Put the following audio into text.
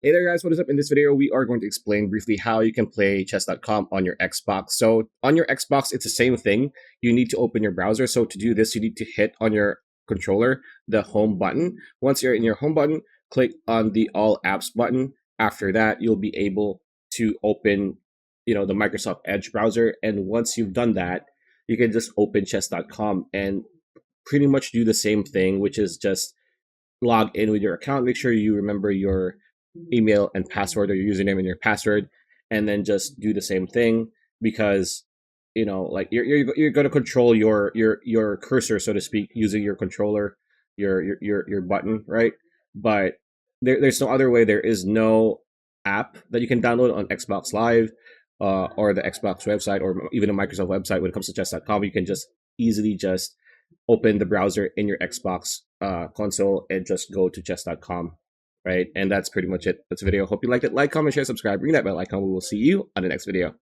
Hey there guys, what is up? In this video, we are going to explain briefly how you can play chess.com on your Xbox. So on your Xbox, it's the same thing. You need to open your browser. So to do this, you need to hit on your controller, the home button. Once you're in your home button, click on the all apps button. After that, you'll be able to open, the Microsoft Edge browser. And once you've done that, you can just open chess.com and pretty much do the same thing, which is just log in with your account. Make sure you remember your email and password, or your username and your password, and then just do the same thing, because like you're going to control your cursor, so to speak, using your controller, your button, right? But there's no other way. There is no app that you can download on Xbox Live, or the Xbox website, or even a Microsoft website. When it comes to chess.com, you can just easily just open the browser in your Xbox console and just go to chess.com, right? And that's pretty much it. That's the video. Hope you liked it. Like, comment, share, subscribe, ring that bell icon. We will see you on the next video.